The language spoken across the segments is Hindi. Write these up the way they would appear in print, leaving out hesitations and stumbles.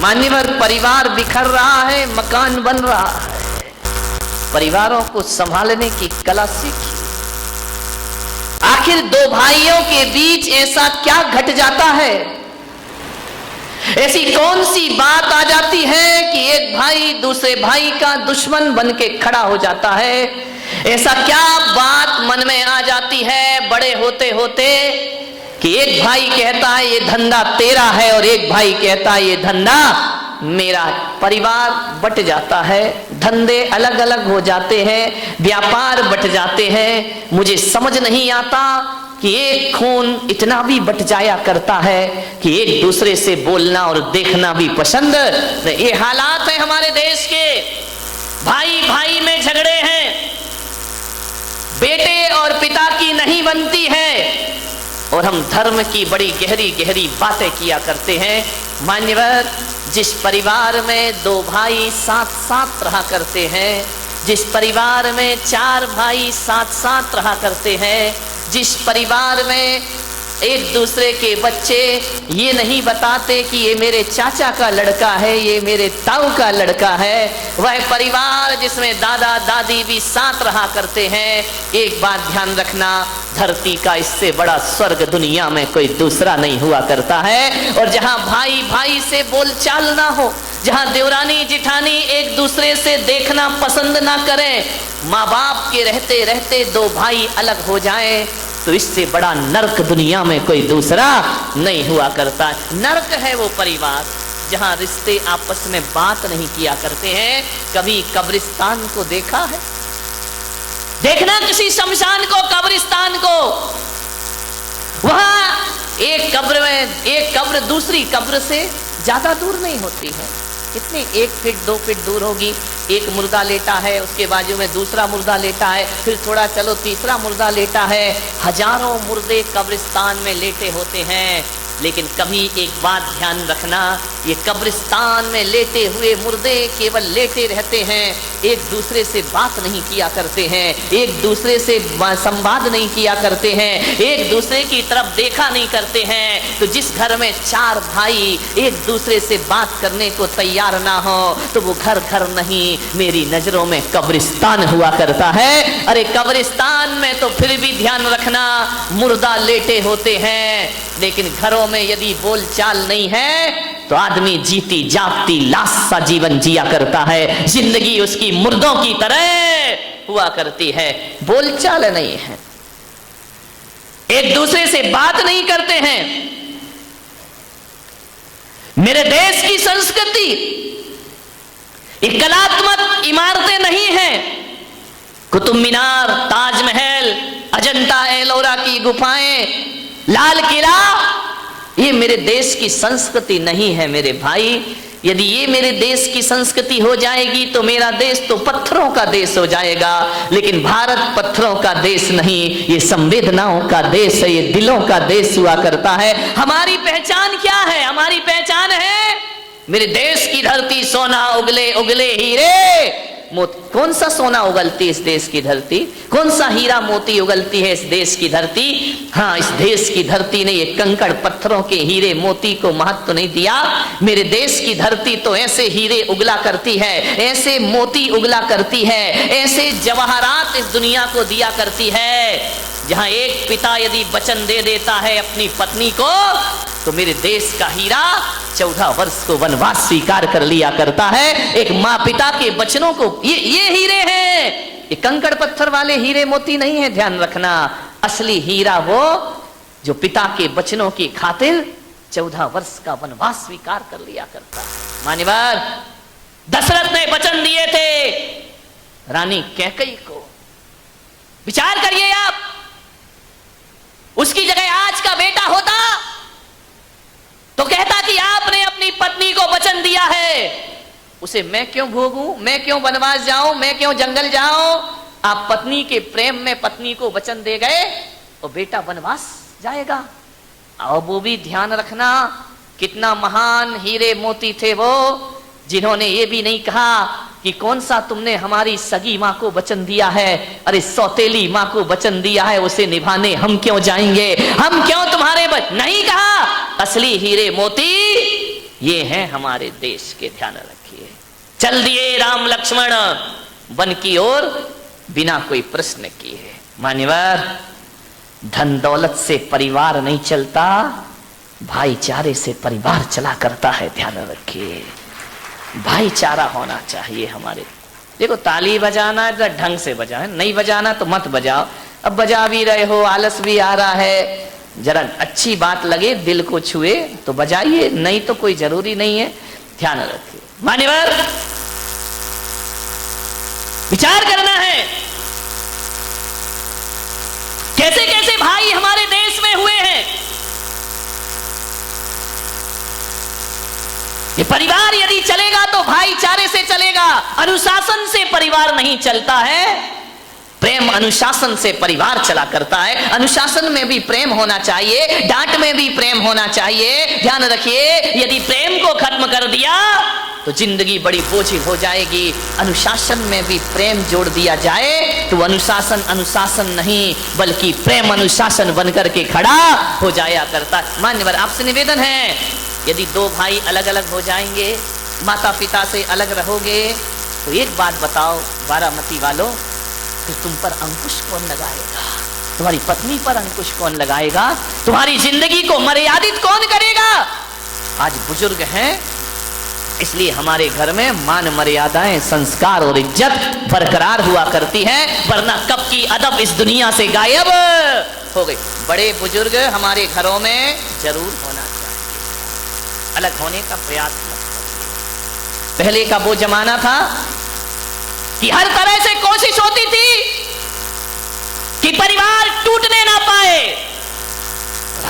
मान्यवर, परिवार बिखर रहा है, मकान बन रहा है, परिवारों को संभालने की कला सीखी। आखिर दो भाइयों के बीच ऐसा क्या घट जाता है, ऐसी कौन सी बात आ जाती है कि एक भाई दूसरे भाई का दुश्मन बन के खड़ा हो जाता है? ऐसा क्या बात मन में आ जाती है बड़े होते होते कि एक भाई कहता है ये धंधा तेरा है और एक भाई कहता है ये धंधा मेरा? परिवार बट जाता है, धंधे अलग अलग हो जाते हैं, व्यापार बट जाते हैं। मुझे समझ नहीं आता कि एक खून इतना भी बट जाया करता है कि एक दूसरे से बोलना और देखना भी पसंद। ये हालात है हमारे देश के। भाई भाई में झगड़े हैं, बेटे और पिता की नहीं बनती है, और हम धर्म की बड़ी गहरी गहरी बातें किया करते हैं। मान्यवर, जिस परिवार में दो भाई साथ साथ रहा करते हैं, जिस परिवार में चार भाई साथ साथ रहा करते हैं, जिस परिवार में एक दूसरे के बच्चे ये नहीं बताते कि ये मेरे चाचा का लड़का है, ये मेरे ताऊ का लड़का है, वह परिवार जिसमें दादा दादी भी साथ रहा करते हैं। एक बात ध्यान रखना, धरती का इससे बड़ा स्वर्ग दुनिया में कोई दूसरा नहीं हुआ करता है। और जहां भाई भाई से बोलचाल ना हो, जहां देवरानी जिठानी एक दूसरे से देखना पसंद ना करें, माँ बाप के रहते रहते दो भाई अलग हो जाएं, तो इससे बड़ा नरक दुनिया में कोई दूसरा नहीं हुआ करता। नरक है वो परिवार जहां रिश्ते आपस में बात नहीं किया करते हैं। कभी कब्रिस्तान को देखा है? देखना किसी शमशान को, कब्रिस्तान को, वहां एक कब्र में एक कब्र दूसरी कब्र से ज्यादा दूर नहीं होती है। कितने 1 फीट 2 फीट दूर होगी। एक मुर्दा लेटा है, उसके बाजू में दूसरा मुर्दा लेटा है, फिर थोड़ा चलो तीसरा मुर्दा लेटा है। हजारों मुर्दे कब्रिस्तान में लेटे होते हैं, लेकिन कभी एक बात ध्यान रखना, ये कब्रिस्तान में लेटे हुए मुर्दे केवल लेटे रहते हैं, एक दूसरे से बात नहीं किया करते हैं, एक दूसरे से संवाद नहीं किया करते हैं, एक दूसरे की तरफ देखा नहीं करते हैं। तो जिस घर में चार भाई एक दूसरे से बात करने को तैयार ना हो, तो वो घर घर नहीं, मेरी नजरों में कब्रिस्तान हुआ करता है। अरे कब्रिस्तान में तो फिर भी ध्यान रखना, मुर्दा लेटे होते हैं, लेकिन घरों में यदि बोलचाल नहीं है तो आदमी जीती जागती लाश सा जीवन जिया करता है। जिंदगी उसकी मुर्दों की तरह हुआ करती है, बोलचाल नहीं है, एक दूसरे से बात नहीं करते हैं। मेरे देश की संस्कृति एक कलात्मक इमारतें नहीं हैं, कुतुब मीनार, ताजमहल, अजंता एलोरा की गुफाएं, लाल किला, ये मेरे देश की संस्कृति नहीं है मेरे भाई। यदि ये मेरे देश की संस्कृति हो जाएगी तो मेरा देश तो पत्थरों का देश हो जाएगा। लेकिन भारत पत्थरों का देश नहीं, ये संवेदनाओं का देश है, ये दिलों का देश हुआ करता है। हमारी पहचान क्या है? हमारी पहचान है मेरे देश की धरती सोना उगले उगले हीरे मोती। कौन सा सोना उगलती है इस देश की धरती? कौन सा हीरा मोती उगलती है इस देश की धरती? हाँ, इस देश की धरती ने ये कंकड़ पत्थरों के हीरे मोती को महत्व नहीं दिया। मेरे देश की धरती तो ऐसे हीरे उगला करती है, ऐसे मोती उगला करती है, ऐसे जवाहरात इस दुनिया को दिया करती है। जहां एक पिता यदि वचन दे देता है अपनी पत्नी को, तो मेरे देश का हीरा 14 वर्ष को वनवास स्वीकार कर लिया करता है। एक माँ पिता के वचनों को ये हीरे हैं, ये कंकड़ पत्थर वाले हीरे मोती नहीं है। ध्यान रखना, असली हीरा वो जो पिता के वचनों की खातिर 14 वर्ष का वनवास स्वीकार कर लिया करता है। मान्यवर, दशरथ ने वचन दिए थे रानी कैकेयी को। विचार करिए आप, उसकी जगह आज का बेटा होता तो कहता कि आपने अपनी पत्नी को वचन दिया है, उसे मैं क्यों भोगूं, मैं क्यों वनवास जाऊं, मैं क्यों जंगल जाऊं? आप पत्नी के प्रेम में पत्नी को वचन दे गए और बेटा वनवास जाएगा। और वो भी ध्यान रखना, कितना महान हीरे मोती थे वो, जिन्होंने ये भी नहीं कहा कि कौन सा तुमने हमारी सगी माँ को वचन दिया है, अरे सौतेली माँ को वचन दिया है, उसे निभाने हम क्यों जाएंगे, हम क्यों तुम्हारे नहीं कहा। असली हीरे मोती ये हैं हमारे देश के, ध्यान रखिए। चल दिए राम लक्ष्मण वन की ओर बिना कोई प्रश्न किए। मान्यवर, धन दौलत से परिवार नहीं चलता, भाईचारे से परिवार चला करता है, ध्यान रखिए। भाईचारा होना चाहिए हमारे। देखो, ताली बजाना है तो ढंग से बजाए, नहीं बजाना तो मत बजाओ। अब बजा भी रहे हो, आलस भी आ रहा है, जरा अच्छी बात लगे, दिल को छुए तो बजाइए, नहीं तो कोई जरूरी नहीं है, ध्यान रखिए। मान्यवर, विचार करना है कैसे कैसे भाई हमारे देश में हुए हैं। ये परिवार यदि चलेगा तो भाईचारे से चलेगा, अनुशासन से परिवार नहीं चलता है। प्रेम अनुशासन से परिवार चला करता है। अनुशासन में भी प्रेम होना चाहिए, डांट में भी प्रेम होना चाहिए। ध्यान रखिए, यदि प्रेम को खत्म कर दिया तो जिंदगी बड़ी बोझिल हो जाएगी। अनुशासन में भी प्रेम जोड़ दिया जाए तो अनुशासन अनुशासन नहीं बल्कि प्रेम अनुशासन बनकर के खड़ा हो जाया करता। मान्यवर, आपसे निवेदन है, यदि दो भाई अलग अलग हो जाएंगे, माता पिता से अलग रहोगे, तो एक बात बताओ बारामती वालों, कि तुम पर अंकुश कौन लगाएगा? तुम्हारी पत्नी पर अंकुश कौन लगाएगा? तुम्हारी जिंदगी को मर्यादित कौन करेगा? आज बुजुर्ग हैं, इसलिए हमारे घर में मान मर्यादाएं, संस्कार और इज्जत बरकरार हुआ करती है, वरना कब की अदब इस दुनिया से गायब हो गई। बड़े बुजुर्ग हमारे घरों में जरूर होना चाहिए, अलग होने का प्रयास मत करिए। पहले का वो जमाना था कि हर तरह से कोशिश होती थी कि परिवार टूटने ना पाए।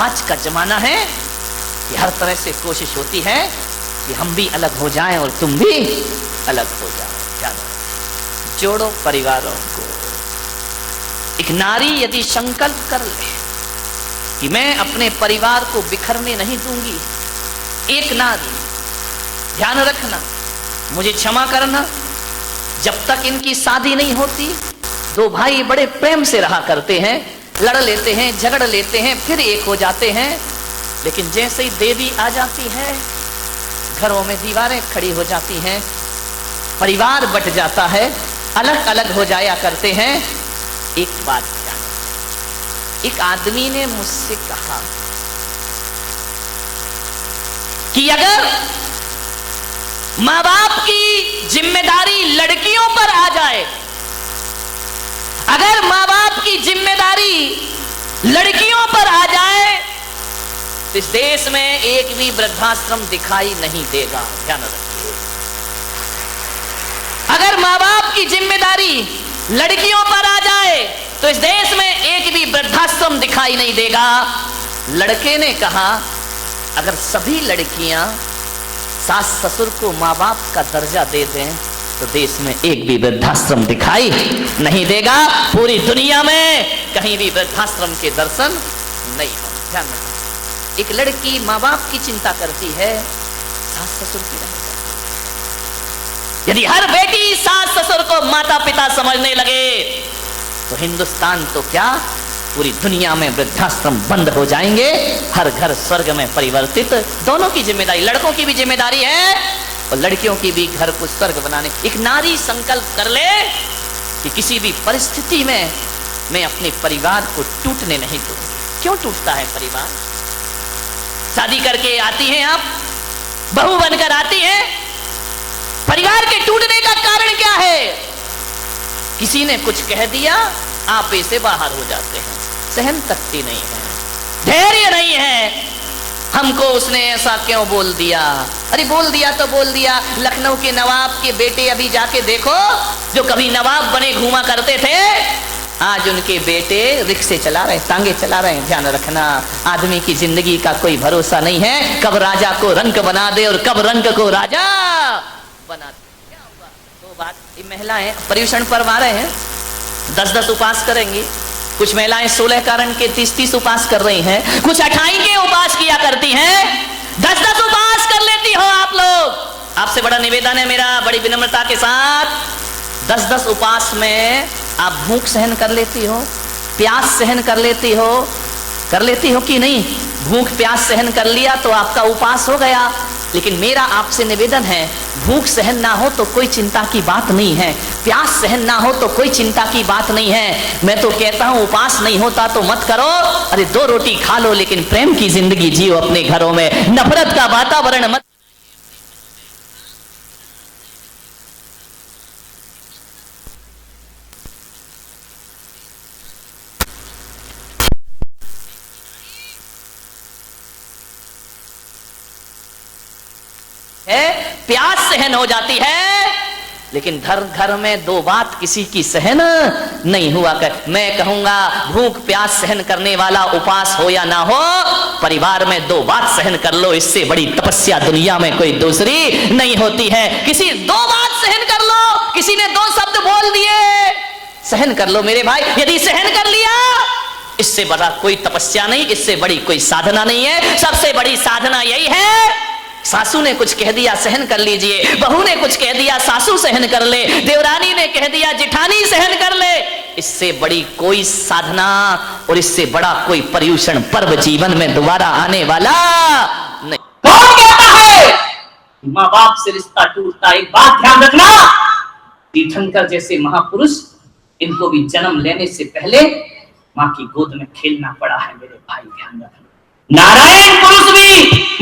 आज का जमाना है कि हर तरह से कोशिश होती है कि हम भी अलग हो जाएं और तुम भी अलग हो जाओ। जानो, जोड़ो परिवारों को। एक नारी यदि संकल्प कर ले कि मैं अपने परिवार को बिखरने नहीं दूंगी, एक नारी, ध्यान रखना, मुझे क्षमा करना, जब तक इनकी शादी नहीं होती, दो भाई बड़े प्रेम से रहा करते हैं, लड़ लेते हैं, झगड़ लेते हैं, फिर एक हो जाते हैं। लेकिन जैसे ही देवी आ जाती है, घरों में दीवारें खड़ी हो जाती हैं, परिवार बट जाता है, अलग अलग हो जाया करते हैं। एक बात ध्यान, एक आदमी ने मुझसे कहा कि अगर मां बाप की जिम्मेदारी लड़कियों पर आ जाए, अगर मां बाप की जिम्मेदारी लड़कियों पर आ जाए तो इस देश में एक भी वृद्धाश्रम दिखाई नहीं देगा। ध्यान रखिए, अगर मां बाप की जिम्मेदारी लड़कियों पर आ जाए तो इस देश में एक भी वृद्धाश्रम दिखाई नहीं देगा। लड़के ने कहा, अगर सभी लड़कियां सास ससुर को माँ बाप का दर्जा दे दें तो देश में एक भी वृद्धाश्रम दिखाई नहीं देगा। पूरी दुनिया में कहीं भी वृद्धाश्रम के दर्शन नहीं हो। ध्यान रखना, एक लड़की माँ बाप की चिंता करती है, सास ससुर की नहीं करती। यदि हर बेटी सास ससुर को माता पिता समझने लगे तो हिंदुस्तान तो क्या, पूरी दुनिया में वृद्धाश्रम बंद हो जाएंगे, हर घर स्वर्ग में परिवर्तित। दोनों की जिम्मेदारी, लड़कों की भी जिम्मेदारी है और लड़कियों की भी घर को स्वर्ग बनाने। एक नारी संकल्प कर ले कि किसी भी परिस्थिति में मैं अपने परिवार को टूटने नहीं दूंगी। क्यों टूटता है परिवार? शादी करके आती हैं आप, बहू बनकर आती हैं, परिवार के टूटने का कारण क्या है? किसी ने कुछ कह दिया, आप ऐसे बाहर हो जाते हैं, सहन शक्ति नहीं है, धैर्य नहीं है। हमको उसने ऐसा क्यों बोल दिया? अरे बोल दिया तो बोल दिया। लखनऊ के नवाब के बेटे अभी जाके देखो, जो कभी नवाब बने घूमा करते थे, आज उनके बेटे रिक्शे चला रहे, टांगे चला रहे हैं। ध्यान रखना, आदमी की जिंदगी का कोई भरोसा नहीं है, कब राजा को रंक बना दे और कब रंक को राजा बना दे। क्या होगा? दो बात, ये महिलाएं पर्यूषण पर्व आ रहे हैं, 10-10 उपवास करेंगी। कुछ महिलाएं 16 कारण के 30-30 उपवास कर रही हैं, कुछ 28 के उपवास किया करती हैं, 10-10 उपवास कर लेती हो आप लोग। आपसे बड़ा निवेदन है मेरा, बड़ी विनम्रता के साथ, 10-10 उपवास में आप भूख सहन कर लेती हो, प्यास सहन कर लेती हो कि नहीं? भूख प्यास सहन कर लिया तो आपका उपवास हो गया। लेकिन मेरा आपसे निवेदन है, भूख सहन ना हो तो कोई चिंता की बात नहीं है, प्यास सहन ना हो तो कोई चिंता की बात नहीं है। मैं तो कहता हूं उपास नहीं होता तो मत करो, अरे 2 रोटी खा लो लेकिन प्रेम की जिंदगी जियो अपने घरों में, नफरत का वातावरण मत। प्यास सहन हो जाती है, लेकिन घर घर में 2 बात किसी की सहन नहीं हुआ कर। मैं कहूंगा भूख प्यास सहन करने वाला उपास हो या ना हो, परिवार में 2 बात सहन कर लो, इससे बड़ी तपस्या दुनिया में कोई दूसरी नहीं होती है। किसी 2 बात सहन कर लो, किसी ने 2 शब्द बोल दिए, सहन कर लो मेरे भाई। यदि सहन कर लिया, इससे बड़ा कोई तपस्या नहीं, इससे बड़ी कोई साधना नहीं है। सबसे बड़ी साधना यही है, सासू ने कुछ कह दिया सहन कर लीजिए, बहू ने कुछ कह दिया सासू सहन कर ले, देवरानी ने कह दिया जेठानी सहन कर ले। इससे बड़ी कोई साधना और इससे बड़ा कोई पर्यूषण पर्व जीवन में दोबारा आने वाला नहीं। कौन कहता है माँ बाप से रिश्ता टूटता? एक बात ध्यान रखना, तीर्थंकर जैसे महापुरुष, इनको भी जन्म लेने से पहले माँ की गोद में खेलना पड़ा है मेरे भाई, ध्यान रखना। नारायण पुरुष भी,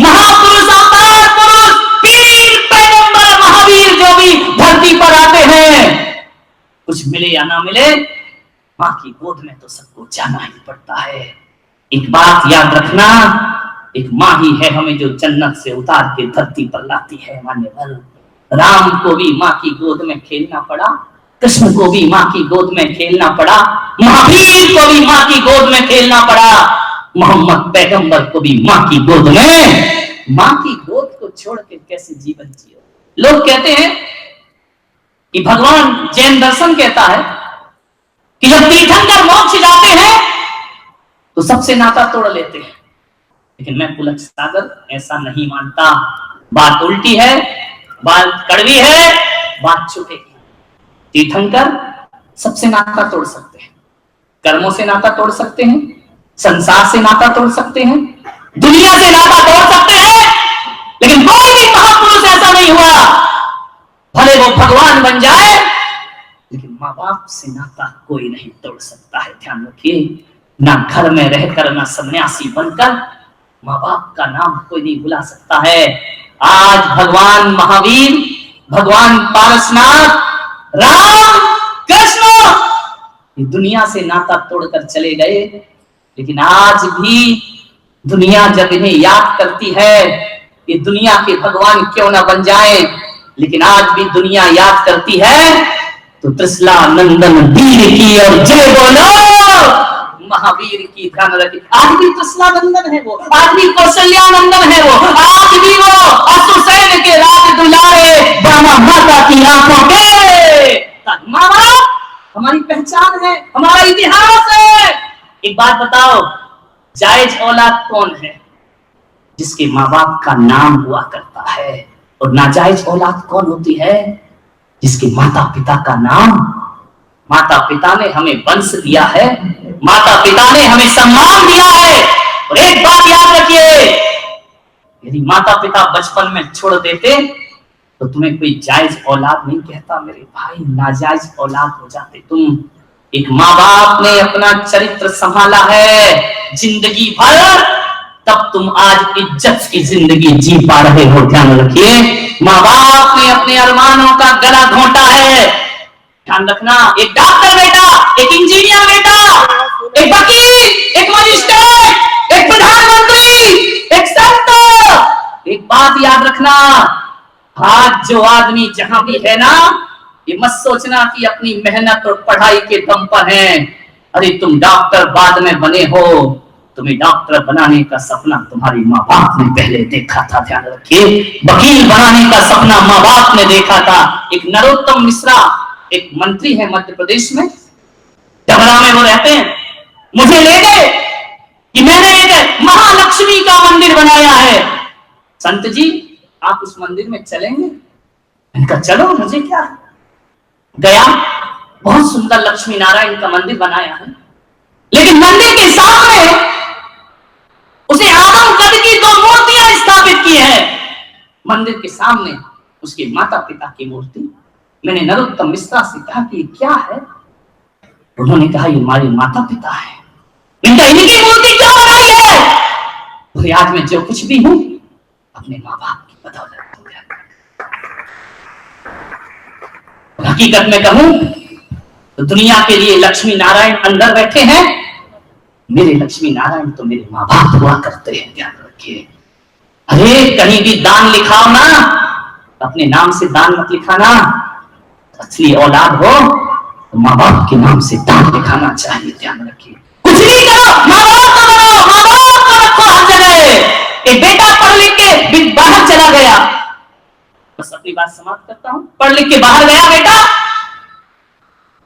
महापुरुष, अवतार पुरुष, पीर, पैगंबर, महावीर जो भी धरती पर आते हैं, कुछ मिले या ना मिले, माँ की गोद में तो सबको जाना ही पड़ता है। एक बात याद रखना, एक माँ ही है हमें जो जन्नत से उतार के धरती पर लाती है। मान्यवर, राम को भी माँ की गोद में खेलना पड़ा, कृष्ण को भी माँ की गोद में खेलना पड़ा, महावीर को भी माँ की गोद में खेलना पड़ा, मोहम्मद पैगंबर को भी माँ की गोद में। माँ की गोद को छोड़ के कैसे जीवन जियो? लोग कहते हैं कि भगवान जैन दर्शन कहता है कि जब तीर्थंकर मोक्ष जाते हैं तो सबसे नाता तोड़ लेते हैं, लेकिन मैं पुलक सागर ऐसा नहीं मानता। बात उल्टी है, बात कड़वी है, बात छुपेगी। तीर्थंकर सबसे नाता तोड़ सकते हैं, कर्मों से नाता तोड़ सकते हैं, संसार से नाता तोड़ सकते हैं, दुनिया से नाता तोड़ सकते हैं, लेकिन कोई भी महापुरुष ऐसा नहीं हुआ, भले वो भगवान बन जाए, लेकिन माँ बाप से नाता कोई नहीं तोड़ सकता है। ध्यान रखिए, ना घर में रहकर, ना सन्यासी बनकर माँ बाप का नाम कोई नहीं भुला सकता है। आज भगवान महावीर, भगवान पारसनाथ, राम, कृष्ण दुनिया से नाता तोड़कर चले गए, लेकिन आज भी दुनिया जब इन्हें याद करती है, ये दुनिया के भगवान क्यों ना बन जाए, लेकिन आज भी दुनिया याद करती है तो त्रिशला नंदन वीर की और जय बोलो महावीर की। ध्यान रखिए, आज भी त्रिशला नंदन है वो, आज भी कौशल्या नंदन है वो, आज भी वो असुसैन के राज दुलारे ब्रह्मा माता की आंखों के। माँ बाप हमारी पहचान है, हमारा इतिहास है। एक बात बताओ, जायज औलाद कौन है? जिसके माँ बाप का नाम हुआ करता है। और नाजायज औलाद कौन होती है? जिसके माता पिता का नाम, माता पिता ने हमें वंश दिया है, माता पिता ने हमें सम्मान दिया है। और एक बात याद रखिए, यदि माता पिता बचपन में छोड़ देते तो तुम्हें कोई जायज औलाद नहीं कहता मेरे भाई, नाजायज औलाद हो जाते तुम। एक माँ बाप ने अपना चरित्र संभाला है जिंदगी भर, तब तुम आज इज्जत की जिंदगी जी पा रहे हो। ध्यान रखिए, माँ बाप ने अपने अरमानों का गला घोंटा है। ध्यान रखना, एक डॉक्टर बेटा, एक इंजीनियर बेटा, एक वकील, एक मजिस्ट्रेट, एक प्रधानमंत्री, एक संत। एक बात याद रखना, आज जो आदमी जहां भी है ना, ये मत सोचना कि अपनी मेहनत और पढ़ाई के दम पर है। अरे तुम डॉक्टर बाद में बने हो, तुम्हें डॉक्टर बनाने का सपना तुम्हारी माँ बाप ने पहले देखा था। ध्यान रखिए, वकील बनाने का सपना माँ बाप ने देखा था। एक नरोत्तम मिश्रा, एक मंत्री है मध्य प्रदेश में, डबरा में वो रहते हैं, मुझे ले गए कि मैंने एक महालक्ष्मी का मंदिर बनाया है, संत जी आप उस मंदिर में चलेंगे? इनका चलो, मुझे क्या। गया, बहुत सुंदर लक्ष्मी नारायण का मंदिर बनाया है, लेकिन मंदिर के सामने उसे आदम कद की 2 मूर्तियां स्थापित की है। मंदिर के सामने उसके माता पिता की मूर्ति। मैंने नरोत्तम मिश्रा से कहा कि ये क्या है? उन्होंने कहा ये हमारे माता पिता है। मैंने इनकी मूर्ति क्यों बनाई है? बोले आज मैं जो कुछ भी हूं अपने माँ बाप की बदौलत हो गया। हकीकत में कहूं तो दुनिया के लिए लक्ष्मी नारायण अंदर बैठे हैं, मेरे लक्ष्मी नारायण तो मेरे माँ बाप हुआ करते हैं, ध्यान रखिए। अरे कहीं भी दान लिखाओ ना, अपने नाम से दान मत लिखाना। असली औलाद हो तो माँ बाप के नाम से दान लिखाना चाहिए, ध्यान रखिए। कुछ नहीं करो, माँ बाप को बनाओ, माँ बाप को रखो हर जगह। एक बेटा पढ़ लिख के बाहर चला गया, बस अपनी बात समाप्त करता हूं। पढ़ लिख के बाहर गया बेटा,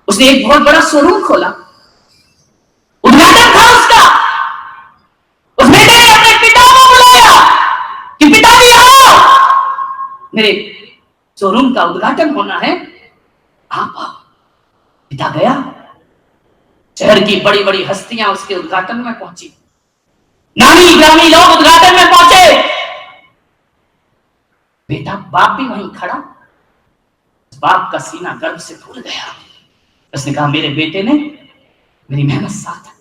उसने एक बहुत बड़ा शोरूम खोला, उद्घाटन था उसका। उस बेटे ने अपने पिता को बुलाया कि पिताजी आओ, मेरे शोरूम का उद्घाटन होना है, आप आओ। पिता गया, शहर की बड़ी बड़ी हस्तियां उसके उद्घाटन में पहुंची, नामी ग्रामी लोग उद्घाटन में पहुंचे। बेटा बाप भी वहीं खड़ा, बाप का सीना गर्व से फूल गया। उसने कहा मेरे बेटे ने मेरी मेहनत सार्थक।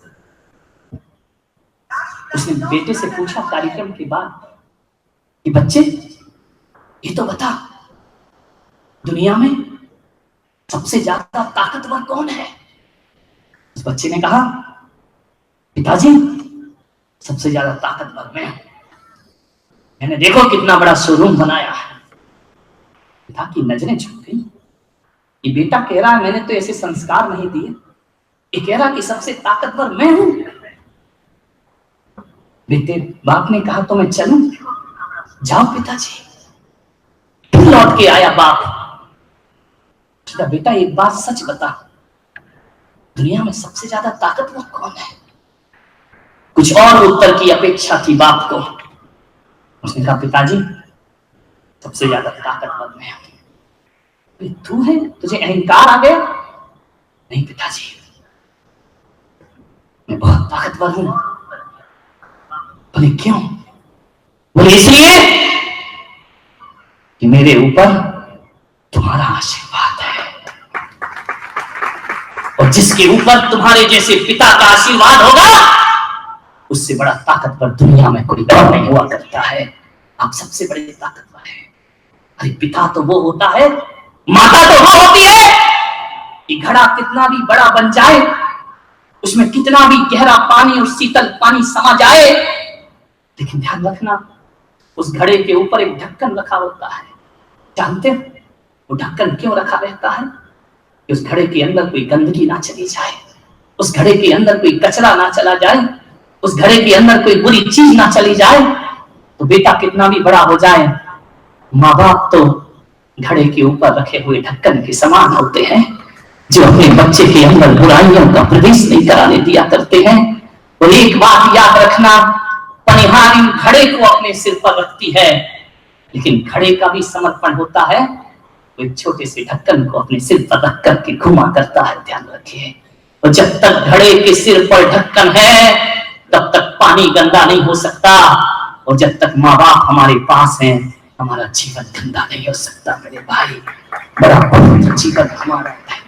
उसने बेटे से पूछा कार्यक्रम के बाद कि बच्चे ये तो बता, दुनिया में सबसे ज्यादा ताकतवर कौन है? उस बच्चे ने कहा पिताजी सबसे ज्यादा ताकतवर मैं हूं, मैंने देखो कितना बड़ा शोरूम बनाया है। पिता की नजरें झुक गई, ये बेटा कह रहा है मैंने तो ऐसे संस्कार नहीं दिए, ये कह रहा कि सबसे ताकतवर मैं हूं। बेटे बाप ने कहा तो मैं चलूं? जाओ पिताजी। फिर लौट के आया बाप, बेटा एक बात सच बता, दुनिया में सबसे ज्यादा ताकतवर कौन है? कुछ और उत्तर की अपेक्षा थी बाप को। उसने कहा पिताजी सबसे ज्यादा ताकतवर मैं हूं। तू है, तुझे अहंकार आ गया? नहीं पिताजी मैं बहुत ताकतवर हूं। बोले क्यों? बोले इसलिए कि मेरे ऊपर तुम्हारा आशीर्वाद है, और जिसके ऊपर तुम्हारे जैसे पिता का आशीर्वाद होगा उससे बड़ा ताकतवर दुनिया में कोई और नहीं हुआ करता है। आप सबसे बड़े ताकतवर हैं। अरे पिता तो वो होता है, माता तो वो होती है कि घड़ा कितना भी बड़ा बन जाए, उसमें कितना भी गहरा पानी और शीतल पानी समा जाए, लेकिन ध्यान रखना उस घड़े के ऊपर एक ढक्कन रखा होता है। जानते हो वो ढक्कन क्यों रखा रहता है? कि उस घड़े के अंदर कोई गंदगी ना चली जाए, उस घड़े के अंदर कोई कचरा ना चला जाए, उस घड़े के अंदर कोई बुरी चीज ना चली जाए। तो बेटा कितना भी बड़ा हो जाए, माँ बाप तो घड़े के ऊपर रखे हुए ढक्कन के समान होते हैं, जो अपने बच्चे के अंदर बुराइयों का प्रवेश नहीं कराने दिया करते हैं। और एक बात याद रखना, पनिहारी घड़े को अपने सिर पर रखती है, लेकिन घड़े का भी समर्पण होता है, वो एक छोटे से ढक्कन को अपने सिर पर रख करके घुमा करता है, ध्यान रखिए। और जब तक घड़े के सिर पर ढक्कन है तब तक पानी गंदा नहीं हो सकता, और जब तक माँ बाप हमारे पास हैं हमारा जीवन गंदा नहीं हो सकता। मेरे भाई बड़ा पवित्र जीवन हमारा है।